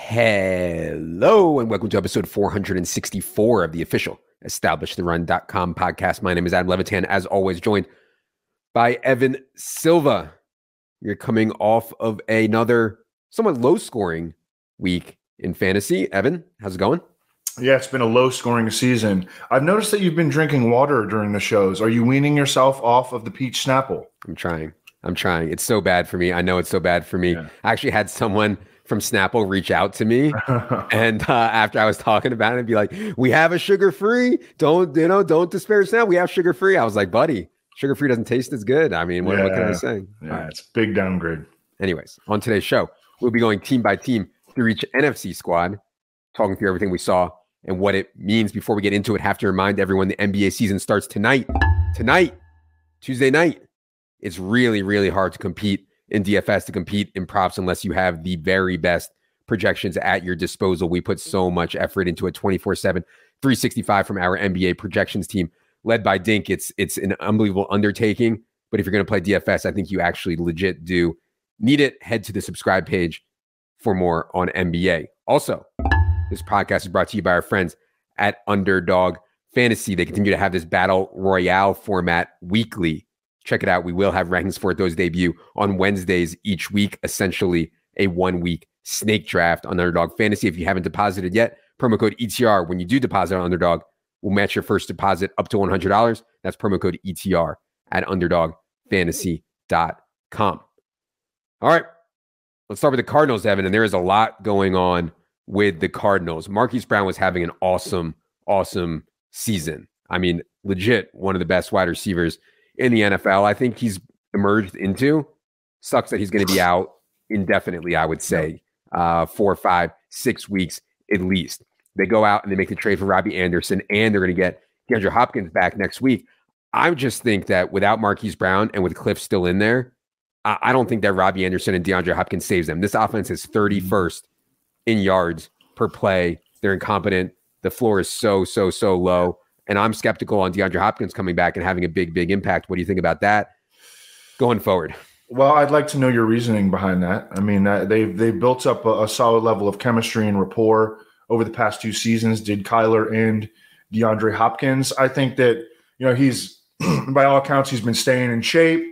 Hello and welcome to episode 464 of the official EstablishTheRun.com podcast. My name is Adam Levitan, as always, joined by Evan Silva. You're coming off of another somewhat low-scoring week in fantasy. Evan, how's it going? Yeah, it's been a low-scoring season. I've noticed that you've been drinking water during the shows. Are you weaning yourself off of the peach Snapple? I'm trying. It's so bad for me. I know it's so bad for me. Yeah. I actually had someone from Snapple reach out to me, and after I was talking about it, be like, "We have a sugar-free. Don't disparage Snapple. We have sugar-free." I was like, "Buddy, sugar-free doesn't taste as good." I mean, what can I say? Yeah, it's a big downgrade. Anyways, on today's show, we'll be going team by team through each NFC squad, talking through everything we saw and what it means. Before we get into it, have to remind everyone the NBA season starts tonight. Tuesday night. It's really, really hard to compete in DFS, to compete in props, unless you have the very best projections at your disposal. We put so much effort into it 24/7, 365 from our NBA projections team led by Dink. It's an unbelievable undertaking, but if you're going to play DFS, I think you actually legit do need it. Head to the subscribe page for more on NBA. Also, this podcast is brought to you by our friends at Underdog Fantasy. They continue to have this battle royale format weekly. Check it out. We will have rankings for it. Those debut on Wednesdays each week, essentially a 1-week snake draft on Underdog Fantasy. If you haven't deposited yet, promo code ETR. When you do deposit on Underdog, we'll match your first deposit up to $100. That's promo code ETR at underdogfantasy.com. All right, let's start with the Cardinals, Evan. And there is a lot going on with the Cardinals. Marquise Brown was having an awesome season. I mean, legit one of the best wide receivers in the NFL. I think he's emerged into. Sucks that he's going to be out indefinitely, I would say, 4, 5, 6 weeks at least. They go out and they make the trade for Robbie Anderson, and they're going to get DeAndre Hopkins back next week. I just think that without Marquise Brown and with Cliff still in there, I don't think that Robbie Anderson and DeAndre Hopkins saves them. This offense is 31st in yards per play. They're incompetent. The floor is so low. And I'm skeptical on DeAndre Hopkins coming back and having a big impact. What do you think about that going forward? Well, I'd like to know your reasoning behind that. I mean, they've built up a solid level of chemistry and rapport over the past 2 seasons. Did Kyler and DeAndre Hopkins? I think that, he's, by all accounts, he's been staying in shape.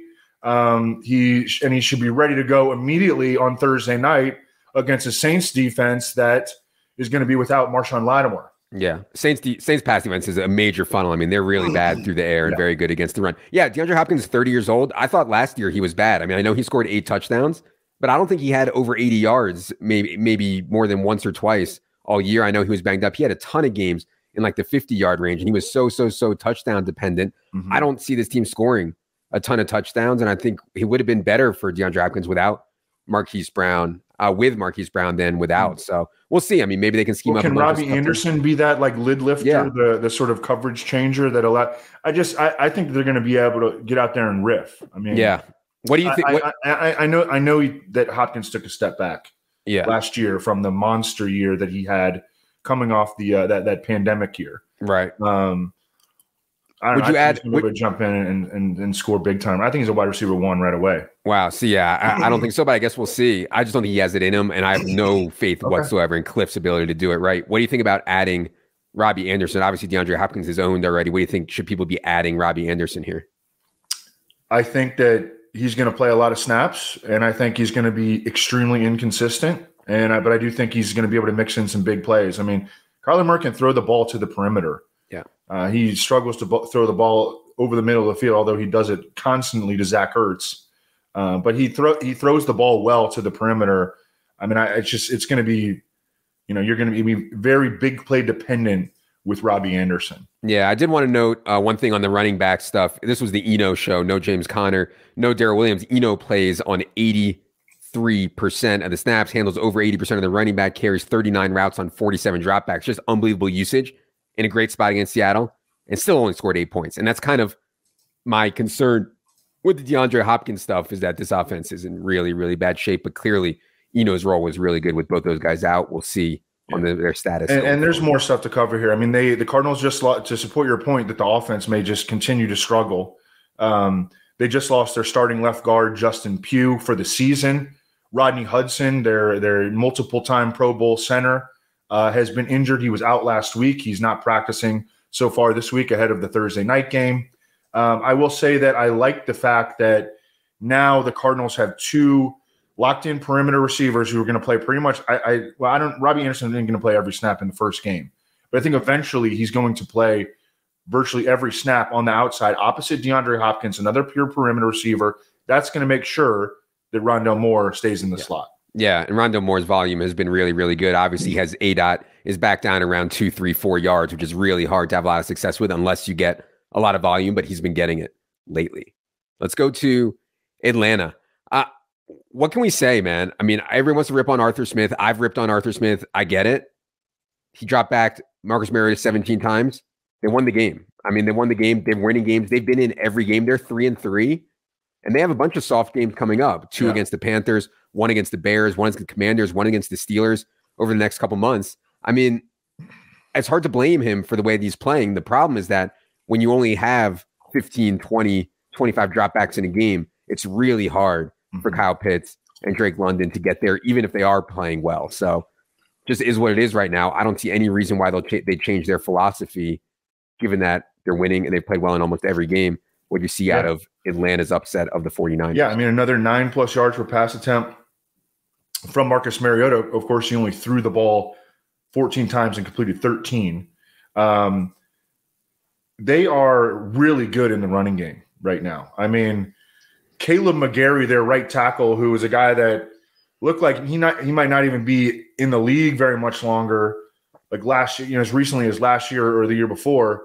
He should be ready to go immediately on Thursday night against a Saints defense that is going to be without Marshawn Lattimore. Yeah, Saints pass defense is a major funnel. I mean, they're really bad through the air and very good against the run. Yeah, DeAndre Hopkins is 30 years old. I thought last year he was bad. I mean, I know he scored 8 touchdowns, but I don't think he had over 80 yards, maybe more than once or twice all year. I know he was banged up. He had a ton of games in like the 50-yard range, and he was so touchdown dependent. Mm-hmm. I don't see this team scoring a ton of touchdowns, and I think it would have been better for DeAndre Hopkins without Marquise Brown. With Marquise Brown than without. So we'll see. I mean, maybe they can scheme up. Can Robbie Anderson be that like lid lifter, the sort of coverage changer that allow? I think they're going to be able to get out there and riff. I mean, yeah. What do you think? I know that Hopkins took a step back last year from the monster year that he had coming off the that pandemic year. Right. Would you add? Would jump in and score big time? I think he's a wide receiver 1 right away. Wow. See, I don't think so, but I guess we'll see. I just don't think he has it in him, and I have no faith whatsoever in Cliff's ability to do it. Right. What do you think about adding Robbie Anderson? Obviously, DeAndre Hopkins is owned already. What do you think? Should people be adding Robbie Anderson here? I think that he's going to play a lot of snaps, and I think he's going to be extremely inconsistent. But I do think he's going to be able to mix in some big plays. I mean, Kyler Murray can throw the ball to the perimeter. Yeah. He struggles to throw the ball over the middle of the field, although he does it constantly to Zach Ertz. But he throws the ball well to the perimeter. I mean, it's going to be, you're going to be very big play dependent with Robbie Anderson. Yeah, I did want to note one thing on the running back stuff. This was the Eno show. No James Conner, no Darrell Williams. Eno plays on 83% of the snaps, handles over 80% of the running back, carries 39 routes on 47 dropbacks. Just unbelievable usage in a great spot against Seattle, and still only scored 8 points. And that's kind of my concern with the DeAndre Hopkins stuff, is that this offense is in really bad shape. But clearly, Eno's role was really good with both those guys out. We'll see on their status. And there's more stuff to cover here. I mean, the Cardinals just lost, to support your point that the offense may just continue to struggle. They just lost their starting left guard, Justin Pugh, for the season. Rodney Hudson, their multiple-time Pro Bowl center, has been injured. He was out last week. He's not practicing so far this week ahead of the Thursday night game. I will say that I like the fact that now the Cardinals have two locked-in perimeter receivers who are going to play pretty much. Robbie Anderson isn't going to play every snap in the first game, but I think eventually he's going to play virtually every snap on the outside opposite DeAndre Hopkins, another pure perimeter receiver. That's going to make sure that Rondale Moore stays in the slot. Yeah, and Rondale Moore's volume has been really, really good. Obviously, he has ADOT is back down around 2, 3, 4 yards, which is really hard to have a lot of success with unless you get a lot of volume, but he's been getting it lately. Let's go to Atlanta. What can we say, man? I mean, everyone wants to rip on Arthur Smith. I've ripped on Arthur Smith. I get it. He dropped back Marcus Mariota 17 times. They won the game. I mean, they won the game. They're winning games. They've been in every game. They're 3-3. And they have a bunch of soft games coming up. 2 against the Panthers, 1 against the Bears, 1 against the Commanders, 1 against the Steelers over the next couple months. I mean, it's hard to blame him for the way that he's playing. The problem is that when you only have 15, 20, 25 dropbacks in a game, it's really hard for Kyle Pitts and Drake London to get there, even if they are playing well. So just is what it is right now. I don't see any reason why they change their philosophy, given that they're winning and they've played well in almost every game. What you see out of Atlanta's upset of the 49ers. Yeah, I mean, another 9+ yards per pass attempt from Marcus Mariota. Of course, he only threw the ball 14 times and completed 13. They are really good in the running game right now. I mean, Caleb McGarry, their right tackle, who is a guy that looked like he might not even be in the league very much longer, like last year, as recently as last year or the year before,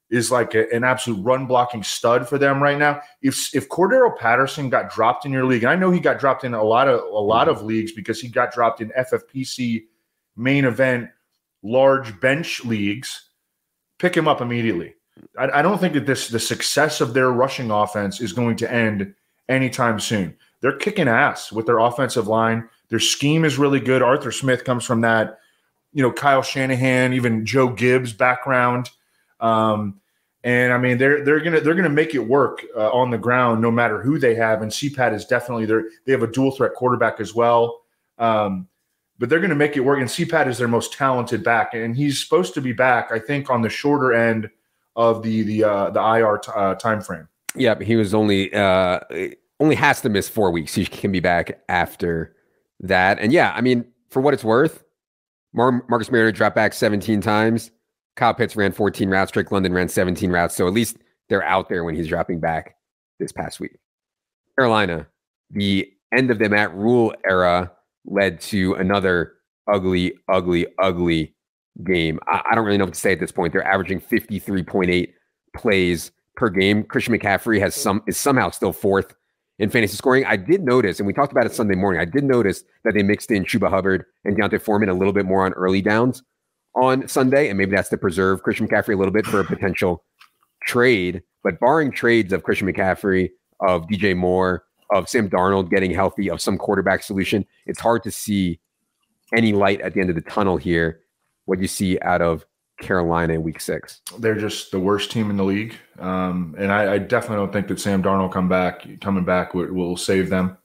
is like an absolute run blocking stud for them right now. If Cordero Patterson got dropped in your league, and I know he got dropped in a lot of leagues because he got dropped in FFPC main event large bench leagues, pick him up immediately. I don't think that the success of their rushing offense is going to end anytime soon. They're kicking ass with their offensive line. Their scheme is really good. Arthur Smith comes from that, Kyle Shanahan, even Joe Gibbs background. And I mean, they're gonna make it work on the ground no matter who they have. And CPAT is definitely there. They have a dual threat quarterback as well, but they're gonna make it work. And CPAT is their most talented back, and he's supposed to be back, I think, on the shorter end of the IR time frame. Yeah, but he was only has to miss 4 weeks. He can be back after that. And yeah, I mean, for what it's worth, Marcus Mariota dropped back 17 times. Kyle Pitts ran 14 routes. Drake London ran 17 routes. So at least they're out there when he's dropping back this past week. Carolina, the end of the Matt Rule era led to another ugly, ugly, ugly game. I don't really know what to say at this point. They're averaging 53.8 plays per game. Christian McCaffrey is somehow still 4th in fantasy scoring. I did notice, and we talked about it Sunday morning, I did notice that they mixed in Chuba Hubbard and Deontay Foreman a little bit more on early downs on Sunday, and maybe that's to preserve Christian McCaffrey a little bit for a potential trade. But barring trades of Christian McCaffrey, of DJ Moore, of Sam Darnold getting healthy, of some quarterback solution, it's hard to see any light at the end of the tunnel here. What do you see out of Carolina in week 6? They're just the worst team in the league. And I definitely don't think that Sam Darnold coming back will save them.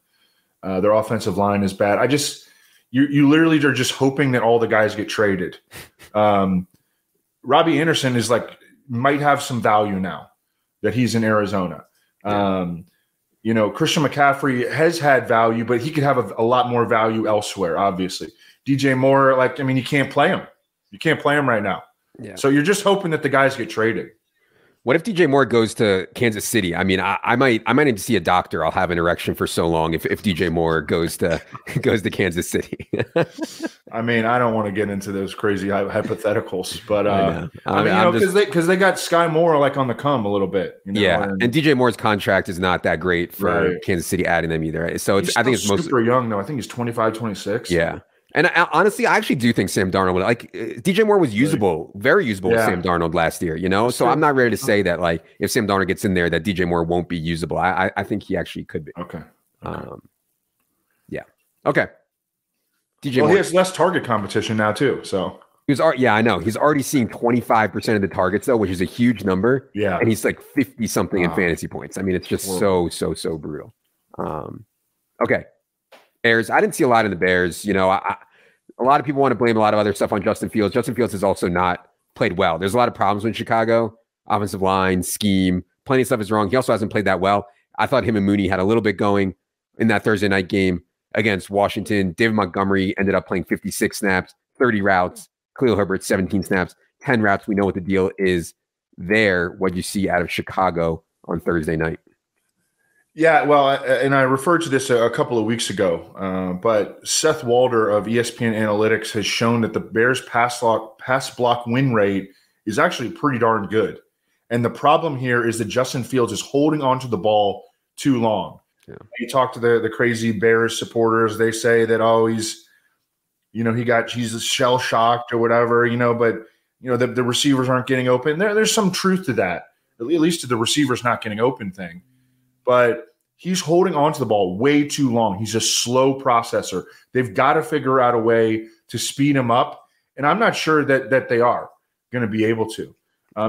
Their offensive line is bad. You literally are just hoping that all the guys get traded. Robbie Anderson might have some value now that he's in Arizona. Christian McCaffrey has had value, but he could have a lot more value elsewhere, obviously. DJ Moore, you can't play him. You can't play him right now. Yeah. So you're just hoping that the guys get traded. What if DJ Moore goes to Kansas City? I mean, I might need to see a doctor. I'll have an erection for so long if DJ Moore goes to Kansas City. I mean, I don't want to get into those crazy hypotheticals, but because they got Sky Moore on the come a little bit. Yeah, and DJ Moore's contract is not that great for Kansas City adding them either. Right? So I think it's super young though. I think he's 25, 26. Yeah. And honestly, I actually do think Sam Darnold, DJ Moore was usable, very usable with Sam Darnold last year, So I'm not ready to say that, if Sam Darnold gets in there, that DJ Moore won't be usable. I think he actually could be. Okay. Yeah. Okay. DJ Moore. He has less target competition now, too. So I know. He's already seeing 25% of the targets, though, which is a huge number. Yeah. And he's 50-something in fantasy points. I mean, it's just so brutal. Okay. Bears. I didn't see a lot in the Bears. A lot of people want to blame a lot of other stuff on Justin Fields. Justin Fields has also not played well. There's a lot of problems with Chicago. Offensive line, scheme, plenty of stuff is wrong. He also hasn't played that well. I thought him and Mooney had a little bit going in that Thursday night game against Washington. David Montgomery ended up playing 56 snaps, 30 routes. Khalil Herbert, 17 snaps, 10 routes. We know what the deal is there. What you see out of Chicago on Thursday night. Yeah, well, and I referred to this a couple of weeks ago, but Seth Walder of ESPN Analytics has shown that the Bears' pass block win rate is actually pretty darn good. And the problem here is that Justin Fields is holding onto the ball too long. Yeah. You talk to the crazy Bears supporters, they say that, oh, he's shell shocked or whatever, but the receivers aren't getting open. There's some truth to that, at least to the receivers not getting open thing. But he's holding on to the ball way too long. He's a slow processor. They've got to figure out a way to speed him up, and I'm not sure that they are going to be able to.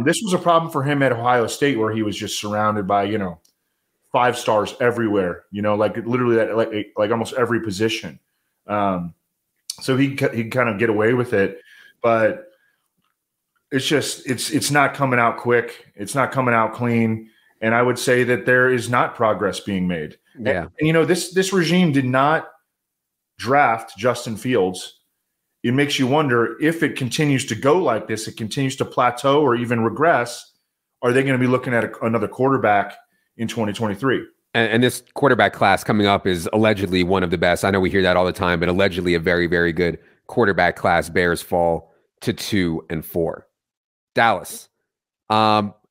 This was a problem for him at Ohio State, where he was just surrounded by 5 stars everywhere. Like literally like almost every position. So he kind of get away with it, but it's not coming out quick. It's not coming out clean. And I would say that there is not progress being made. Yeah. And this regime did not draft Justin Fields. It makes you wonder, if it continues to go like this, it continues to plateau or even regress, are they going to be looking at another quarterback in 2023? And this quarterback class coming up is allegedly one of the best. I know we hear that all the time, but allegedly a very, very good quarterback class. Bears fall to 2 and 4. Dallas.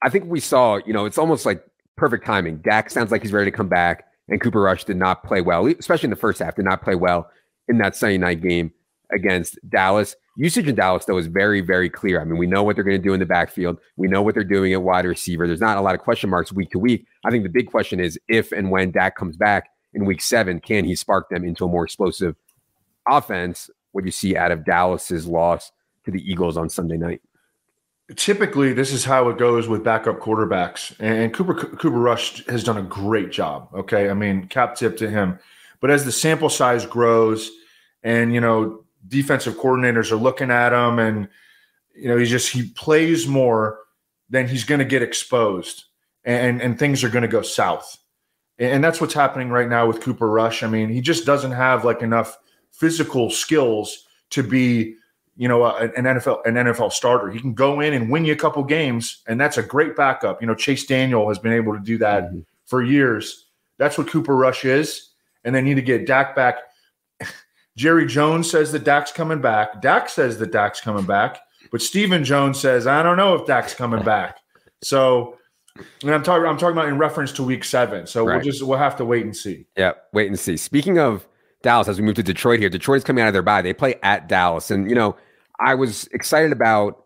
I think we saw, it's almost like perfect timing. Dak sounds like he's ready to come back, and Cooper Rush did not play well, especially in the first half, did not play well in that Sunday night game against Dallas. Usage in Dallas, though, is very, very clear. I mean, we know what they're going to do in the backfield. We know what they're doing at wide receiver. There's not a lot of question marks week to week. I think the big question is if and when Dak comes back in week 7, can he spark them into a more explosive offense? What you see out of Dallas's loss to the Eagles on Sunday night. Typically, this is how it goes with backup quarterbacks. And Cooper Rush has done a great job. Okay. I mean, cap tip to him. But as the sample size grows and, defensive coordinators are looking at him and, he plays more, then he's going to get exposed and things are going to go south. And that's what's happening right now with Cooper Rush. I mean, he just doesn't have enough physical skills to be, an NFL starter. He can go in and win you a couple games, and that's a great backup. Chase Daniel has been able to do that for years. That's what Cooper Rush is, and they need to get Dak back. Jerry Jones says that Dak's coming back. Dak says that Dak's coming back, but Stephen Jones says, I don't know if Dak's coming back. So, and I'm talking about in reference to week 7. So right. We'll have to wait and see. Yeah, wait and see. Speaking of Dallas, as we move to Detroit here, Detroit's coming out of their bye. They play at Dallas. And, I was excited about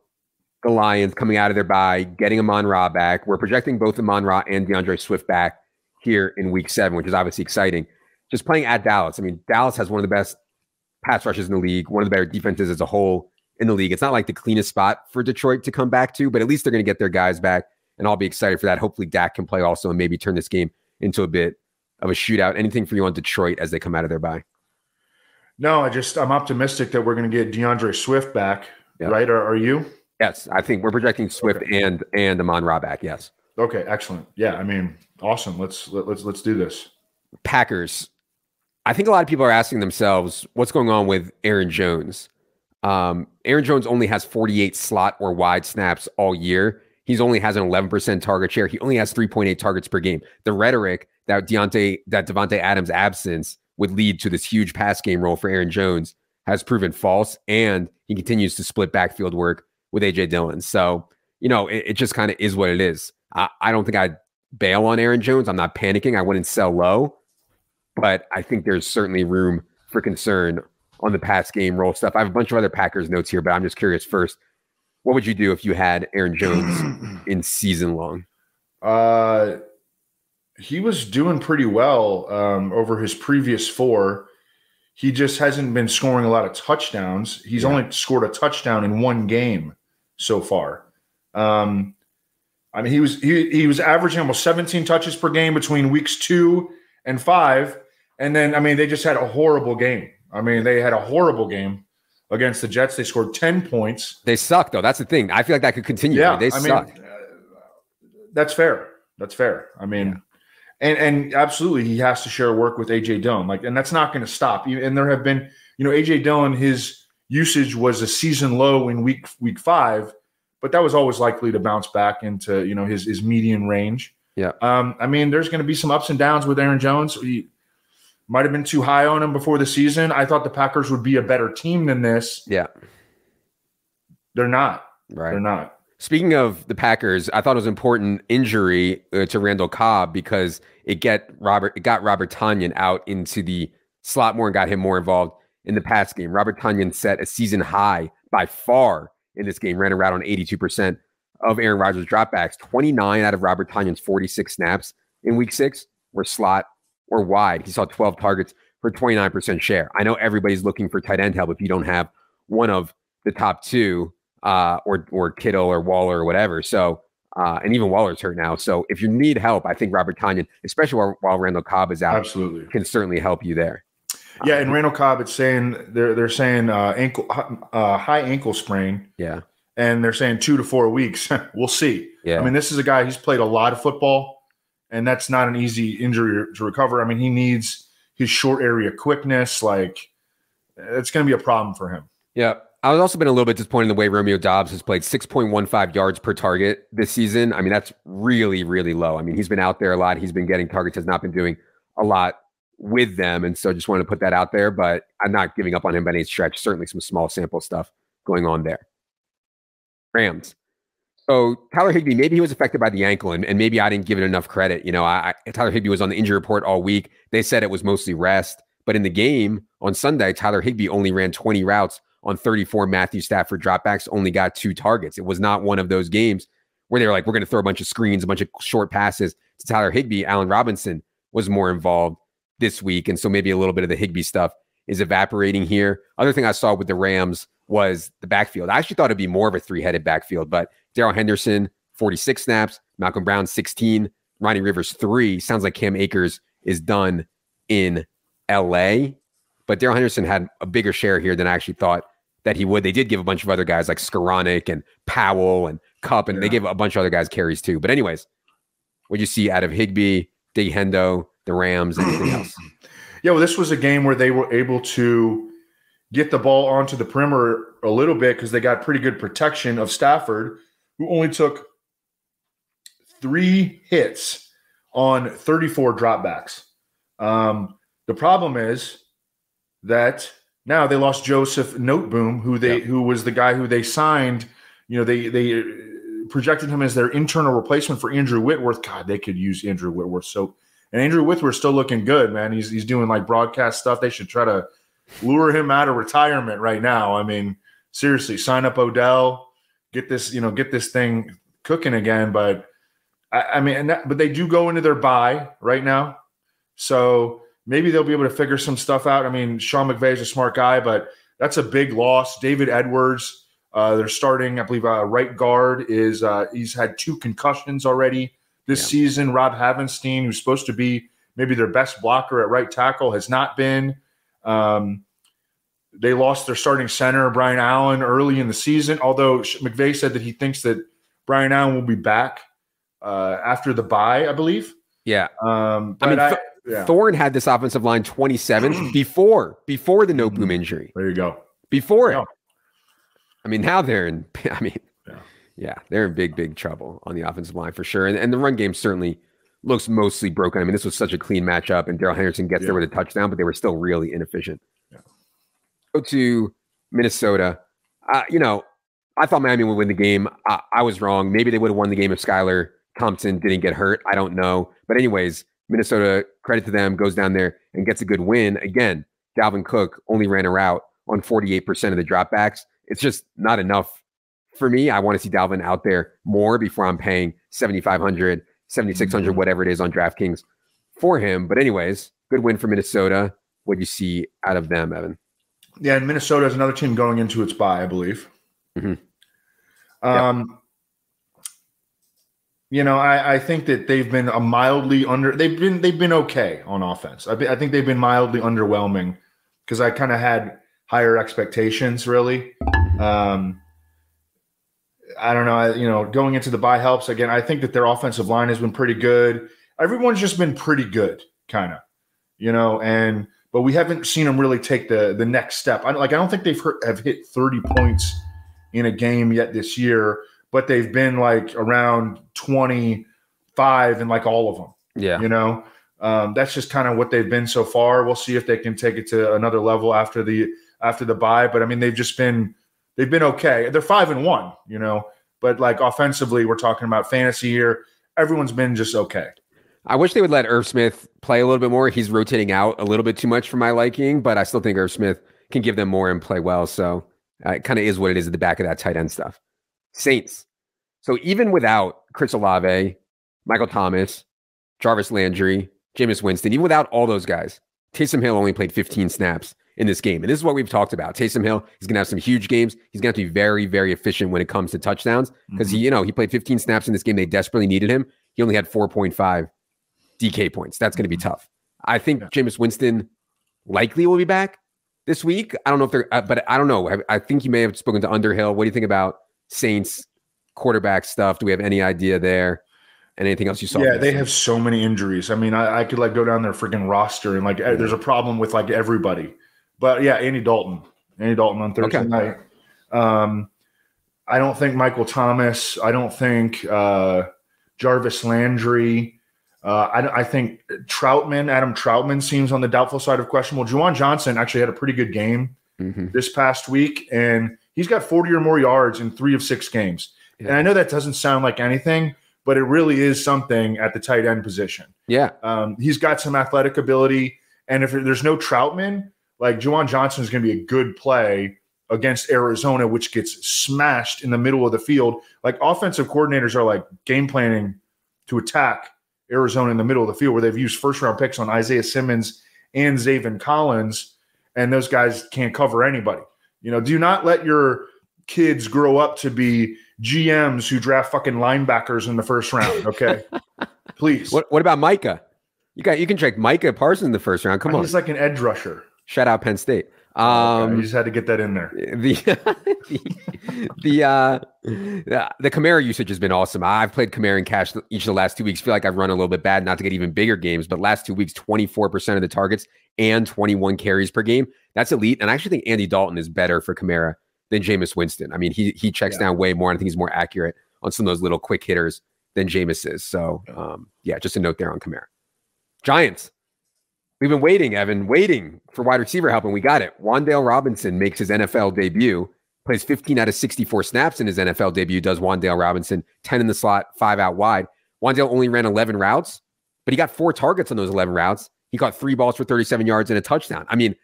the Lions coming out of their bye, getting Amon-Ra back. We're projecting both Amon-Ra and DeAndre Swift back here in week 7, which is obviously exciting. Just playing at Dallas. I mean, Dallas has one of the best pass rushes in the league, one of the better defenses as a whole in the league. It's not like the cleanest spot for Detroit to come back to, but at least they're going to get their guys back, and I'll be excited for that. Hopefully Dak can play also and maybe turn this game into a bit of a shootout. Anything for you on Detroit as they come out of their bye? No, I'm optimistic that we're going to get DeAndre Swift back, right? Are you? Yes, I think we're projecting Swift and Amon-Ra back. Yes. Okay, excellent. Yeah, I mean, awesome. Let's do this. Packers. I think a lot of people are asking themselves, what's going on with Aaron Jones? Aaron Jones only has 48 slot or wide snaps all year. He only has an 11% target share. He only has 3.8 targets per game. The rhetoric that Devontae Adams' absence would lead to this huge pass game role for Aaron Jones has proven false, and he continues to split backfield work with A.J. Dillon. So, it just kind of is what it is. I don't think I'd bail on Aaron Jones. I'm not panicking. I wouldn't sell low, but I think there's certainly room for concern on the pass game role stuff. I have a bunch of other Packers notes here, but I'm just curious first, what would you do if you had Aaron Jones in season long? He was doing pretty well over his previous 4. He just hasn't been scoring a lot of touchdowns. He's only scored a touchdown in 1 game so far. I mean, he was averaging almost 17 touches per game between weeks 2 and 5, And then, I mean, they just had a horrible game. I mean, they had a horrible game against the Jets. They scored 10 points. They suck, though. That's the thing. I feel like that could continue. Yeah, They suck. That's fair. That's fair. I mean, and absolutely, he has to share work with A.J. Dillon. And that's not going to stop. And there have been, A.J. Dillon, his usage was a season low in week 5, but that was always likely to bounce back into, his median range. Yeah. I mean, there's going to be some ups and downs with Aaron Jones. He might have been too high on him before the season. I thought the Packers would be a better team than this. Yeah. They're not. Right. They're not. Speaking of the Packers, I thought it was an important injury to Randall Cobb because it got Robert Tonyan out into the slot more and got him more involved in the pass game. Robert Tonyan set a season high by far in this game, ran around on 82% of Aaron Rodgers' dropbacks. 29 out of Robert Tonyan's 46 snaps in week 6 were slot or wide. He saw 12 targets for 29% share. I know everybody's looking for tight end help if you don't have one of the top 2 or Kittle or Waller or whatever. So, and even Waller's hurt now. So if you need help, I think Robert Tonyan, especially while Randall Cobb is out, absolutely can certainly help you there. Yeah, and Randall Cobb, it's saying they're saying high ankle sprain. Yeah, and they're saying 2 to 4 weeks. We'll see. Yeah, I mean, this is a guy who's played a lot of football, and that's not an easy injury to recover. I mean, he needs his short area quickness. It's going to be a problem for him. Yeah. I was also been a little bit disappointed in the way Romeo Doubs has played. 6.15 yards per target this season. I mean, that's really, really low. I mean, he's been out there a lot. He's been getting targets, has not been doing a lot with them. And so just wanted to put that out there, but I'm not giving up on him by any stretch. Certainly some small sample stuff going on there. Rams. So Tyler Higbee, maybe he was affected by the ankle, and maybe I didn't give it enough credit. Tyler Higbee was on the injury report all week. They said it was mostly rest. But in the game on Sunday, Tyler Higbee only ran 20 routes on 34 Matthew Stafford dropbacks, only got 2 targets. It was not one of those games where they were like, we're going to throw a bunch of screens, a bunch of short passes to Tyler Higbee. Allen Robinson was more involved this week. And so maybe a little bit of the Higbee stuff is evaporating here. Other thing I saw with the Rams was the backfield. I actually thought it'd be more of a 3-headed backfield, but Darrell Henderson, 46 snaps, Malcolm Brown, 16, Ronnie Rivers, 3. Sounds like Cam Akers is done in LA. But Darrell Henderson had a bigger share here than I actually thought that he would. They did give a bunch of other guys like Skoranek and Powell and Kupp, and they gave a bunch of other guys carries too. But anyways, what'd you see out of Higbee, Dig Hendo, the Rams, anything else? Yeah, well, this was a game where they were able to get the ball onto the perimeter a little bit because they got pretty good protection of Stafford, who only took 3 hits on 34 dropbacks. The problem is that now they lost Joseph Noteboom, who was the guy who they signed. They projected him as their internal replacement for Andrew Whitworth. God, they could use Andrew Whitworth. And Andrew Whitworth's still looking good, man. He's doing like broadcast stuff. They should try to lure him out of retirement right now. I mean, seriously, sign up Odell, get this thing cooking again. But but they do go into their bye right now, so maybe they'll be able to figure some stuff out. I mean, Sean McVay is a smart guy, but that's a big loss. David Edwards, they're starting, I believe, right guard is he's had 2 concussions already this season. Rob Havenstein, who's supposed to be maybe their best blocker at right tackle, has not been. They lost their starting center, Brian Allen, early in the season, although McVay said that he thinks that Brian Allen will be back after the bye, I believe. Yeah. Thorne had this offensive line 27th before the Noteboom injury. There you go. Before it. I mean, now they're in they're in big trouble on the offensive line for sure. And the run game certainly looks mostly broken. I mean, this was such a clean matchup, and Darrell Henderson gets there with a touchdown, but they were still really inefficient. Yeah. Go to Minnesota. I thought Miami would win the game. I was wrong. Maybe they would have won the game if Skylar Thompson didn't get hurt. I don't know. But anyways, Minnesota, credit to them, goes down there and gets a good win. Again, Dalvin Cook only ran a route on 48% of the dropbacks. It's just not enough for me. I want to see Dalvin out there more before I'm paying $7,500, $7,600, whatever it is on DraftKings for him. But anyways, good win for Minnesota. What do you see out of them, Evan? Yeah, and Minnesota is another team going into its bye, I believe. Mm-hmm. I think that they've been a mildly under. They've been okay on offense. I think they've been mildly underwhelming because I kind of had higher expectations. Really, I don't know. Going into the bye helps. Again, I think that their offensive line has been pretty good. Everyone's just been pretty good, kind of. But we haven't seen them really take the next step. I don't think have hit 30 points in a game yet this year, but they've been like around 25 in like all of them. Yeah. That's just kind of what they've been so far. We'll see if they can take it to another level after the bye. But I mean, they've been okay. They're 5-1, but like offensively, we're talking about fantasy here. Everyone's been just okay. I wish they would let Irv Smith play a little bit more. He's rotating out a little bit too much for my liking, but I still think Irv Smith can give them more and play well. So it kind of is what it is at the back of that tight end stuff. Saints. So even without Chris Olave, Michael Thomas, Jarvis Landry, Jameis Winston, even without all those guys, Taysom Hill only played 15 snaps in this game. And this is what we've talked about. Taysom Hill, he's going to have some huge games. He's going to have to be very, very efficient when it comes to touchdowns because he played 15 snaps in this game. They desperately needed him. He only had 4.5 DK points. That's going to be tough. I think Jameis Winston likely will be back this week. I don't know if they're, but I don't know. I think you may have spoken to Underhill. What do you think about Saints quarterback stuff? Do we have any idea there? And anything else you saw? Yeah, they have so many injuries. I mean, I could like go down their freaking roster and like there's a problem with like everybody. But yeah, Andy Dalton on Thursday night. I don't think Michael Thomas. I don't think Jarvis Landry. I think Adam Troutman seems on the doubtful side of questionable. Juwan Johnson actually had a pretty good game this past week, and he's got 40 or more yards in 3 of 6 games. Yeah. And I know that doesn't sound like anything, but it really is something at the tight end position. Yeah. He's got some athletic ability, and if there's no Troutman, like Juwan Johnson is going to be a good play against Arizona, which gets smashed in the middle of the field. Like offensive coordinators are like game planning to attack Arizona in the middle of the field where they've used first-round picks on Isaiah Simmons and Zaven Collins, and those guys can't cover anybody. Do not let your kids grow up to be GMs who draft fucking linebackers in the first round, okay? Please. What about Micah? You can check Micah Parsons in the first round. Come on. He's like an edge rusher. Shout out Penn State. You just had to get that in there. The Kamara usage has been awesome. I've played Kamara in cash each of the last 2 weeks. Feel like I've run a little bit bad, not to get even bigger games, but last 2 weeks, 24% of the targets and 21 carries per game. That's elite. And I actually think Andy Dalton is better for Kamara than Jameis Winston. I mean, he checks down way more. And I think he's more accurate on some of those little quick hitters than Jameis is. So, just a note there on Kamara. Giants. We've been waiting for wide receiver help, and we got it. Wan'Dale Robinson makes his NFL debut, plays 15 out of 64 snaps in his NFL debut, does Wan'Dale Robinson, 10 in the slot, 5 out wide. Wan'Dale only ran 11 routes, but he got 4 targets on those 11 routes. He caught 3 balls for 37 yards and a touchdown. I mean,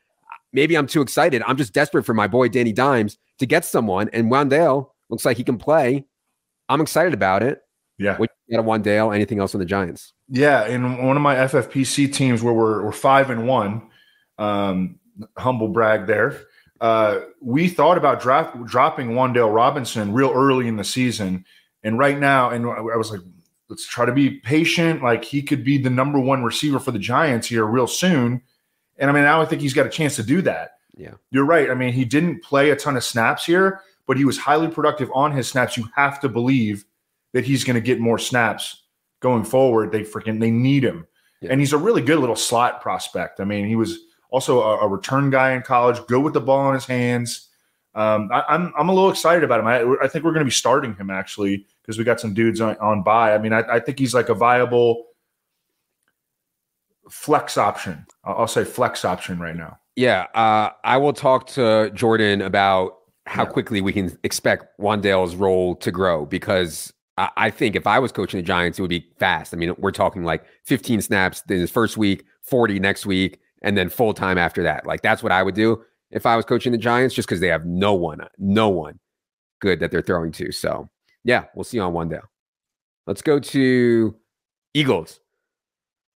maybe I'm too excited. I'm just desperate for my boy Danny Dimes to get someone, and Wan'Dale looks like he can play. I'm excited about it. Yeah. What you got on Wan'Dale? Anything else on the Giants? Yeah, in one of my FFPC teams where we're 5-1, humble brag there. We thought about dropping Wan'Dale Robinson real early in the season, and right now, and I was like, let's try to be patient. Like he could be the number 1 receiver for the Giants here real soon. And I mean, now I think he's got a chance to do that. Yeah, you're right. I mean, he didn't play a ton of snaps here, but he was highly productive on his snaps. You have to believe that he's going to get more snaps going forward. They need him. Yeah. And he's a really good little slot prospect. I mean, he was also a return guy in college, good with the ball in his hands. I'm a little excited about him. I think we're going to be starting him actually because we got some dudes on bye. I mean, I think he's like a viable flex option. I'll say flex option right now. Yeah. I will talk to Jordan about how quickly we can expect Wan'Dale's role to grow because I think if I was coaching the Giants, it would be fast. I mean, we're talking like 15 snaps in his first week, 40 next week, and then full time after that. Like that's what I would do if I was coaching the Giants, just because they have no one good that they're throwing to. So yeah, we'll see on Wan'Dale. Let's go to Eagles.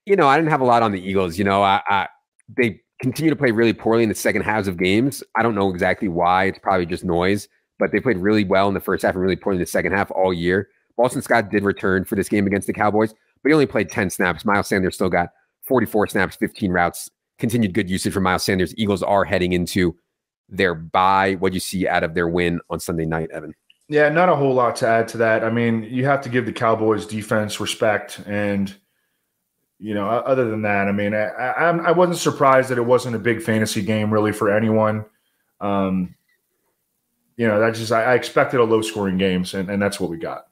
I didn't have a lot on the Eagles. They continue to play really poorly in the second halves of games. I don't know exactly why. It's probably just noise, but they played really well in the first half and really poorly in the second half all year. Boston Scott did return for this game against the Cowboys, but he only played 10 snaps. Miles Sanders still got 44 snaps, 15 routes. Continued good usage for Miles Sanders. Eagles are heading into their bye. What do you see out of their win on Sunday night, Evan? Yeah, not a whole lot to add to that. I mean, you have to give the Cowboys defense respect. And, other than that, I mean, I wasn't surprised that it wasn't a big fantasy game really for anyone. I expected a low-scoring game, and that's what we got.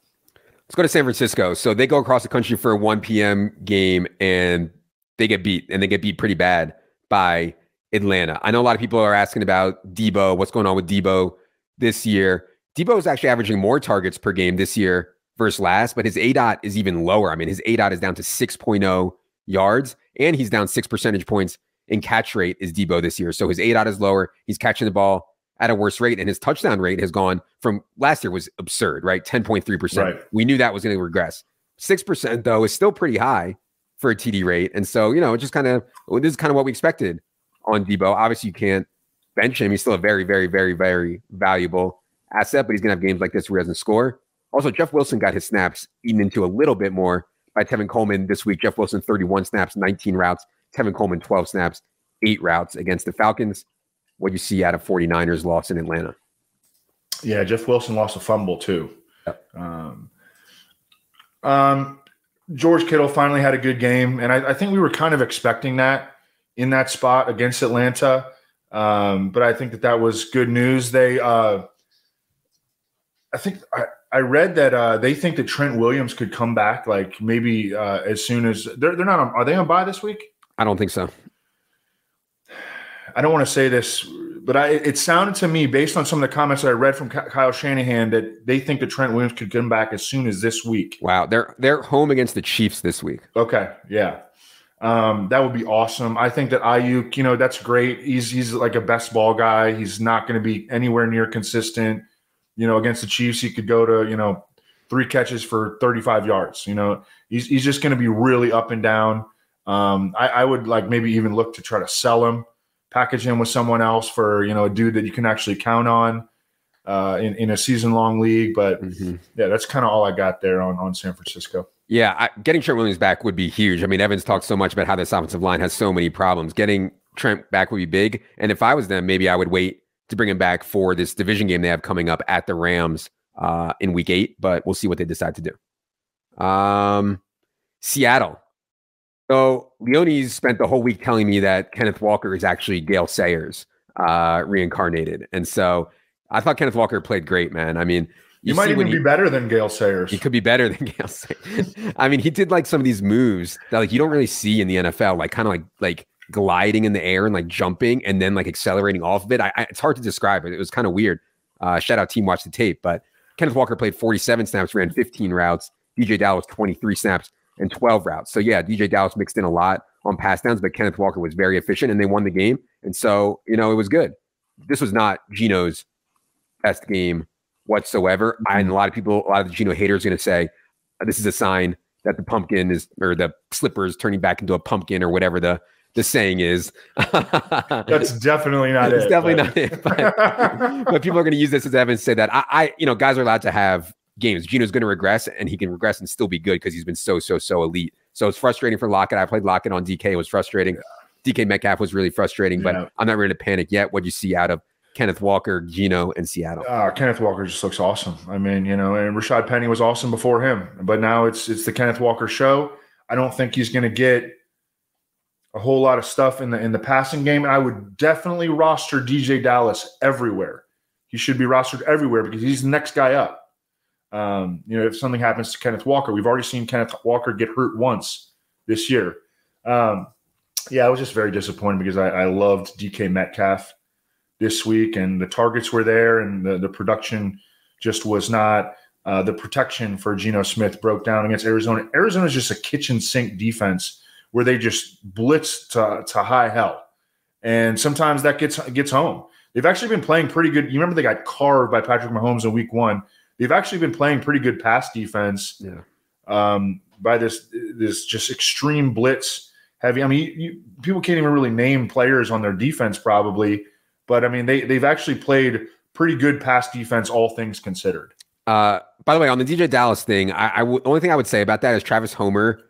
Let's go to San Francisco. So they go across the country for a 1 p.m. game, and they get beat, and they get beat pretty bad by Atlanta. I know a lot of people are asking about Debo, what's going on with Debo this year. Debo is actually averaging more targets per game this year versus last, but his ADOT is even lower. I mean, his ADOT is down to 6.0 yards, and he's down 6 percentage points in catch rate is Debo this year. So his ADOT is lower. He's catching the ball at a worse rate, and his touchdown rate has gone from last year was absurd, right? 10.3%. Right. We knew that was going to regress. 6%, though, is still pretty high for a TD rate. And so, this is kind of what we expected on Debo. Obviously, you can't bench him. He's still a very, very, very, very valuable asset, but he's going to have games like this where he doesn't score. Also, Jeff Wilson got his snaps eaten into a little bit more by Tevin Coleman this week. Jeff Wilson, 31 snaps, 19 routes. Tevin Coleman, 12 snaps, 8 routes against the Falcons. What do you see out of 49ers loss in Atlanta? Yeah, Jeff Wilson lost a fumble too. Yep. George Kittle finally had a good game, and I think we were kind of expecting that in that spot against Atlanta. But I think that was good news. I read that they think that Trent Williams could come back, like maybe as soon as they're not on. Are they on bye this week? I don't think so. I don't want to say this, but it sounded to me, based on some of the comments that I read from Kyle Shanahan, that they think that Trent Williams could come back as soon as this week. Wow, they're home against the Chiefs this week. Okay, yeah, that would be awesome. I think that Ayuk, that's great. He's like a best ball guy. He's not going to be anywhere near consistent. Against the Chiefs, he could go to 3 catches for 35 yards. He's just going to be really up and down. I would maybe even look to try to sell him. Package him with someone else for, a dude that you can actually count on in a season-long league. But, yeah, that's kind of all I got there on San Francisco. Yeah, getting Trent Williams back would be huge. I mean, Evans talked so much about how this offensive line has so many problems. Getting Trent back would be big. And if I was them, maybe I would wait to bring him back for this division game they have coming up at the Rams in Week 8. But we'll see what they decide to do. Seattle. So Leone's spent the whole week telling me that Kenneth Walker is actually Gale Sayers reincarnated. And so I thought Kenneth Walker played great, man. I mean, you might even be better than Gale Sayers. He could be better than Gale Sayers. I mean, he did some of these moves that you don't really see in the NFL, kind of like gliding in the air and jumping and then accelerating off of it. It's hard to describe it. It was kind of weird. Shout out Team Watch the Tape. But Kenneth Walker played 47 snaps, ran 15 routes. DJ Dallas 23 snaps and 12 routes. So yeah, DJ Dallas mixed in a lot on pass downs, but Kenneth Walker was very efficient and they won the game. And so, it was good. This was not Geno's best game whatsoever. And a lot of the Geno haters are going to say, this is a sign that the pumpkin or the slipper is turning back into a pumpkin or whatever the saying is. That's definitely not it. It's definitely not it. But people are going to use this as evidence to say that guys are allowed to have games. Geno's going to regress, and he can regress and still be good because he's been so elite. So it's frustrating for Lockett. I played Lockett on DK. It was frustrating. Yeah. DK Metcalf was really frustrating, but I'm not ready to panic yet. What do you see out of Kenneth Walker, Geno, and Seattle? Kenneth Walker just looks awesome. I mean, and Rashad Penny was awesome before him, but now it's the Kenneth Walker show. I don't think he's going to get a whole lot of stuff in the passing game. And I would definitely roster DJ Dallas everywhere. He should be rostered everywhere because he's the next guy up. If something happens to Kenneth Walker, we've already seen Kenneth Walker get hurt once this year. I was just very disappointed because I loved DK Metcalf this week, and the targets were there, and the production just was not. The protection for Geno Smith broke down against Arizona. Arizona is just a kitchen sink defense where they just blitz to high hell, and sometimes that gets home. They've actually been playing pretty good. You remember they got carved by Patrick Mahomes in Week 1. They've actually been playing pretty good pass defense by this just extreme blitz heavy. I mean, people can't even really name players on their defense probably, but I mean, they've actually played pretty good pass defense, all things considered. By the way, on the DJ Dallas thing, only thing I would say about that is Travis Homer,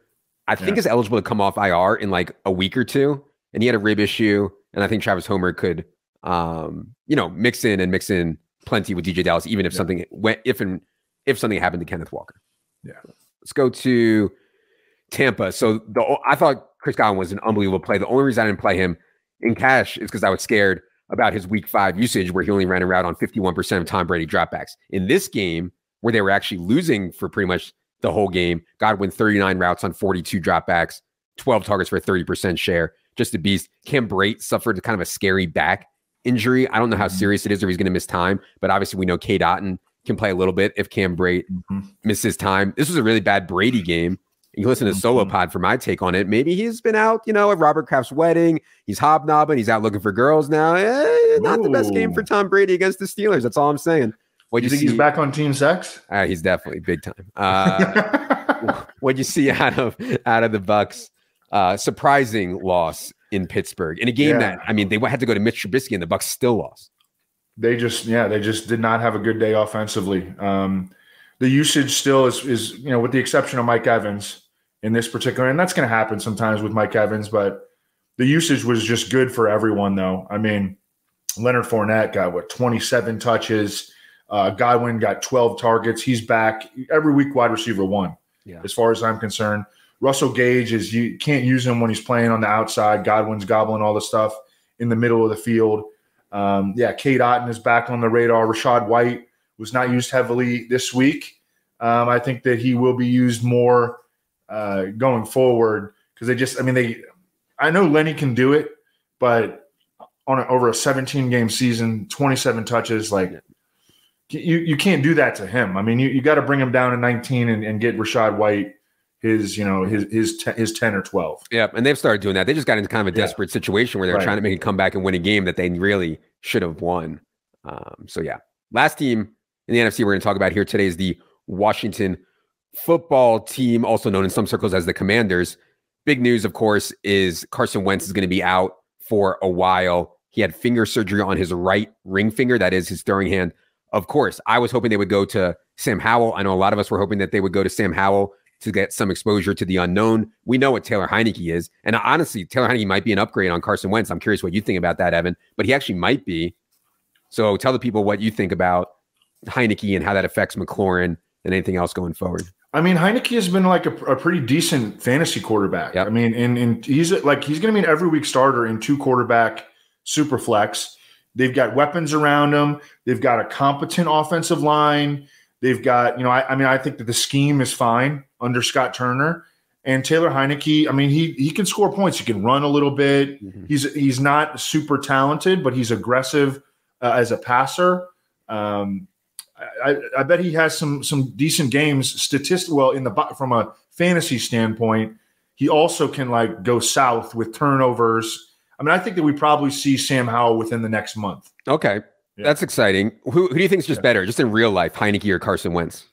I think is eligible to come off IR in like a week or two, and he had a rib issue, and I think Travis Homer could, mix in plenty with DJ Dallas, even if something went, if something happened to Kenneth Walker. Yeah. Let's go to Tampa. So I thought Chris Godwin was an unbelievable play. The only reason I didn't play him in cash is because I was scared about his week 5 usage, where he only ran a route on 51% of Tom Brady dropbacks. In this game, where they were actually losing for pretty much the whole game, Godwin 39 routes on 42 dropbacks, 12 targets for a 30% share. Just a beast. Cam Brate suffered kind of a scary back injury. I don't know how serious it is or he's going to miss time, but obviously we know Cade Otton can play a little bit if Cam Brate misses time. This was a really bad Brady game. You can listen to Solo Pod for my take on it. Maybe he's been out, at Robert Kraft's wedding. He's hobnobbing. He's out looking for girls now. Not the best game for Tom Brady against the Steelers. That's all I'm saying. What you think he's back on team sex? He's definitely big time. What'd you see out of the Bucs? Surprising loss in Pittsburgh in a game that, they had to go to Mitch Trubisky and the Bucs still lost. They just did not have a good day offensively. The usage still is with the exception of Mike Evans in this particular, and that's going to happen sometimes with Mike Evans, but the usage was just good for everyone though. I mean, Leonard Fournette got 27 touches. Godwin got 12 targets. He's back. Every week wide receiver 1, as far as I'm concerned. Russell Gage you can't use him when he's playing on the outside. Godwin's gobbling all the stuff in the middle of the field. Cade Otton is back on the radar. Rachaad White was not used heavily this week. I think that he will be used more going forward because I know Lenny can do it, but over a 17-game season, 27 touches, you can't do that to him. I mean, you got to bring him down to 19 and get Rachaad White his 10 or 12. Yeah, and they've started doing that. They just got into kind of a desperate situation where they're trying to make a comeback and win a game that they really should have won. Last team in the NFC we're going to talk about here today is the Washington football team, also known in some circles as the Commanders. Big news, of course, is Carson Wentz is going to be out for a while. He had finger surgery on his right ring finger, that is his throwing hand. Of course, I was hoping they would go to Sam Howell. I know a lot of us were hoping that they would go to Sam Howell to get some exposure to the unknown. We know what Taylor Heineke is. And honestly, Taylor Heineke might be an upgrade on Carson Wentz. I'm curious what you think about that, Evan. But he actually might be. So tell the people what you think about Heineke and how that affects McLaurin and anything else going forward. I mean, Heineke has been like a pretty decent fantasy quarterback. Yep. I mean, and he's going to be an every week starter in 2 quarterback super flex. They've got weapons around him. They've got a competent offensive line. They've got, I think that the scheme is fine under Scott Turner. And Taylor Heineke, he can score points. He can run a little bit. He's not super talented, but he's aggressive as a passer. I bet he has some decent games from a fantasy standpoint. He also can go south with turnovers. I think that we probably see Sam Howell within the next month. Okay. Yeah. That's exciting. Who do you think is just better, just in real life, Heineke or Carson Wentz?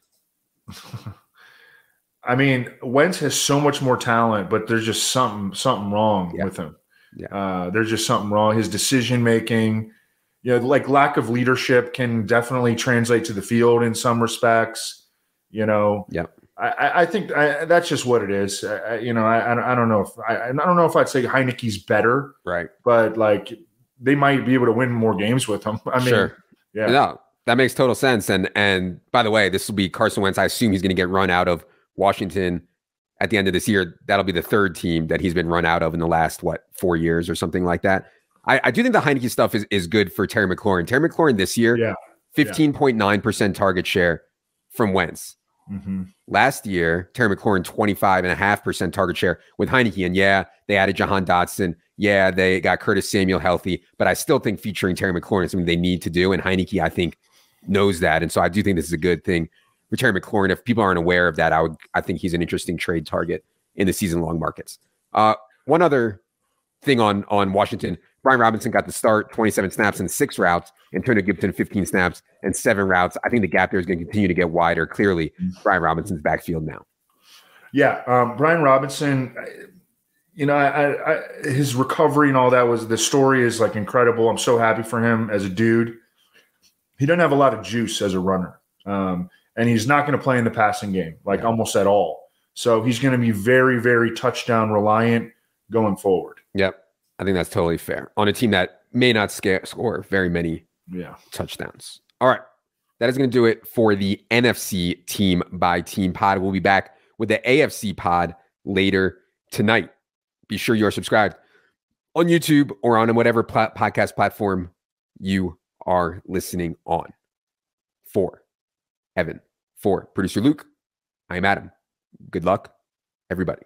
Wentz has so much more talent, but there's just something wrong with him. Yeah. There's just something wrong. His decision making, lack of leadership can definitely translate to the field in some respects. Yeah. I think that's just what it is. I don't know if I'd say Heineke's better, right? But they might be able to win more games with him. Sure. Yeah. No, that makes total sense. And by the way, this will be Carson Wentz. I assume he's going to get run out of Washington at the end of this year. That'll be the 3rd team that he's been run out of in the last 4 years or something like that. I do think the Heineke stuff is good for Terry McLaurin. Terry McLaurin this year, 15.9% target share from Wentz. Last year, Terry McLaurin 25.5% target share with Heineke. And they added Jahan Dotson. They got Curtis Samuel healthy. But I still think featuring Terry McLaurin is something they need to do. And Heineke, I think, knows that. And so I do think this is a good thing for Terry McLaurin. If people aren't aware of that, I think he's an interesting trade target in the season-long markets. One other thing on Washington, Brian Robinson got the start, 27 snaps and 6 routes. Antonio Gibson, 15 snaps and 7 routes. I think the gap there is going to continue to get wider. Clearly, Brian Robinson's backfield now. Yeah, Brian Robinson, his recovery and all that the story is incredible. I'm so happy for him as a dude. He doesn't have a lot of juice as a runner. and he's not going to play in the passing game, almost at all. So he's going to be very, very touchdown reliant going forward. Yep. I think that's totally fair on a team that may not score very many touchdowns. All right. That is going to do it for the NFC team by team pod. We'll be back with the AFC pod later tonight. Be sure you are subscribed on YouTube or on whatever podcast platform you are listening on. For Evan, for producer Luke, I'm Adam. Good luck, everybody.